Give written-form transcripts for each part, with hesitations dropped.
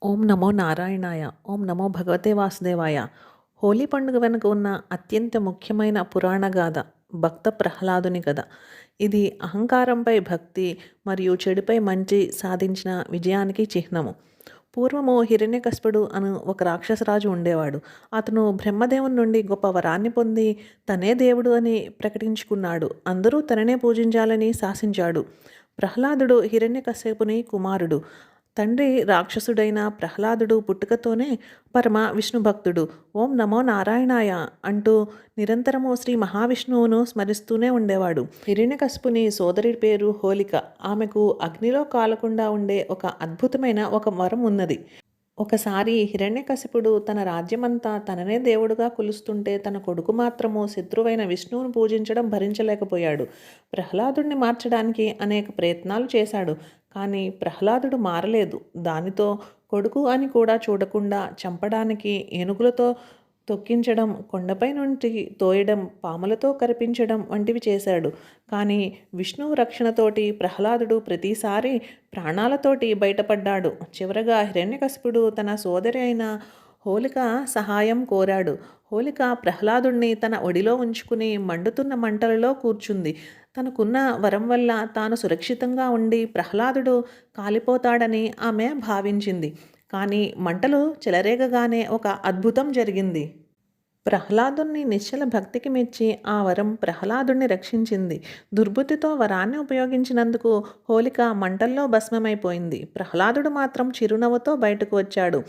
ఓం నమో నారాయణాయ. ఓం నమో భగవతే వాసుదేవాయ. హోలీ పండుగ వెనుక ఉన్న అత్యంత ముఖ్యమైన పురాణ గాథ భక్త ప్రహ్లాదుని కథ. ఇది అహంకారంపై భక్తి మరియు చెడుపై మంచి సాధించిన విజయానికి చిహ్నము. పూర్వము హిరణ్యకశిపుడు అను ఒక రాక్షసరాజు ఉండేవాడు. అతను బ్రహ్మదేవుని నుండి గొప్ప వరాన్ని పొంది తనే దేవుడు అని ప్రకటించుకున్నాడు. అందరూ తననే పూజించాలని శాసించాడు. ప్రహ్లాదుడు హిరణ్యకశిపుని కుమారుడు. తండ్రి రాక్షసుడైన ప్రహ్లాదుడు పుట్టుకతోనే పరమ విష్ణు భక్తుడు. ఓం నమో నారాయణాయ అంటూ నిరంతరము శ్రీ మహావిష్ణువును స్మరిస్తూనే ఉండేవాడు. హిరణ్యకశిపుని సోదరి పేరు హోలిక. ఆమెకు అగ్నిలో కాలకుండా ఉండే ఒక అద్భుతమైన ఒక వరం ఉన్నది. ఒకసారి హిరణ్యకశిపుడు తన రాజ్యమంతా తననే దేవుడుగా కొలుస్తుంటే తన కొడుకు మాత్రము శత్రువైన విష్ణువును పూజించడం భరించలేకపోయాడు. ప్రహ్లాదుడిని మార్చడానికి అనేక ప్రయత్నాలు చేశాడు. కానీ ప్రహ్లాదుడు మారలేదు. దానితో కొడుకు అని కూడా చూడకుండా చంపడానికి ఏనుగులతో తొక్కించడం, కొండపై నుండి తోయడం, పాములతో కరిపించడం వంటివి చేశాడు. కానీ విష్ణువు రక్షణతోటి ప్రహ్లాదుడు ప్రతిసారి ప్రాణాలతోటి బయటపడ్డాడు. చివరగా హిరణ్యకశిపుడు తన సోదరి అయిన హోలిక సహాయం కోరాడు. హోలిక ప్రహ్లాదుణ్ణి తన ఒడిలో ఉంచుకుని మండుతున్న మంటలలో కూర్చుంది. తనకున్న వరం వల్ల తాను సురక్షితంగా ఉండి ప్రహ్లాదుడు కాలిపోతాడని ఆమె భావించింది. కానీ మంటలు చెలరేగగానే ఒక అద్భుతం జరిగింది. ప్రహ్లాదుని నిశ్చల భక్తికి మెచ్చి ఆ వరం ప్రహ్లాదుని రక్షించింది. దుర్బుద్ధితో వరాన్ని ఉపయోగించినందుకు హోలిక మంటల్లో భస్మమైపోయింది. ప్రహ్లాదుడు మాత్రం చిరునవ్వుతో బయటకు వచ్చాడు.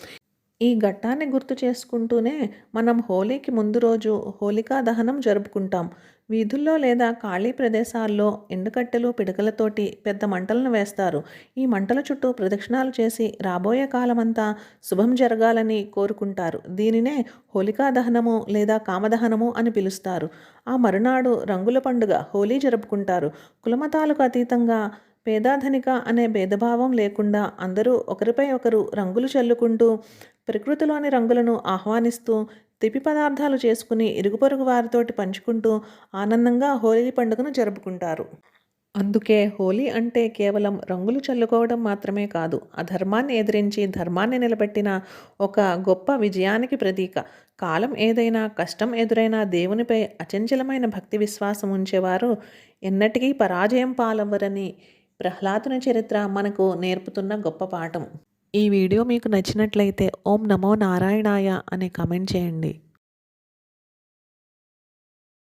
ఈ ఘట్టాన్ని గుర్తు చేసుకుంటూనే మనం హోలీకి ముందు రోజు హోలికా దహనం జరుపుకుంటాం. వీధుల్లో లేదా ఖాళీ ప్రదేశాల్లో ఎండుకట్టెలు పిడకలతోటి పెద్ద మంటలను వేస్తారు. ఈ మంటల చుట్టూ ప్రదక్షిణాలు చేసి రాబోయే కాలమంతా శుభం జరగాలని కోరుకుంటారు. దీనినే హోలికా దహనము లేదా కామదహనము అని పిలుస్తారు. ఆ మరునాడు రంగుల పండుగ హోలీ జరుపుకుంటారు. కులమతాలకు అతీతంగా పేదాధనిక అనే భేదభావం లేకుండా అందరూ ఒకరిపై ఒకరు రంగులు చల్లుకుంటూ ప్రకృతిలోని రంగులను ఆహ్వానిస్తూ తీపి పదార్థాలు చేసుకుని ఇరుగు పొరుగు వారితోటి పంచుకుంటూ ఆనందంగా హోలీ పండుగను జరుపుకుంటారు. అందుకే హోలీ అంటే కేవలం రంగులు చల్లుకోవడం మాత్రమే కాదు, అధర్మాన్ని ఎదిరించి ధర్మాన్ని నిలబెట్టిన ఒక గొప్ప విజయానికి ప్రతీక. కాలం ఏదైనా, కష్టం ఎదురైనా దేవునిపై అచంచలమైన భక్తి విశ్వాసం ఉంచేవారు ఎన్నటికీ పరాజయం పాలవ్వరని ప్రహ్లాదుని చరిత్ర మనకు నేర్పుతున్న గొప్ప పాఠం. ఈ వీడియో మీకు నచ్చినట్లయితే ఓం నమో నారాయణాయ అని కామెంట్ చేయండి.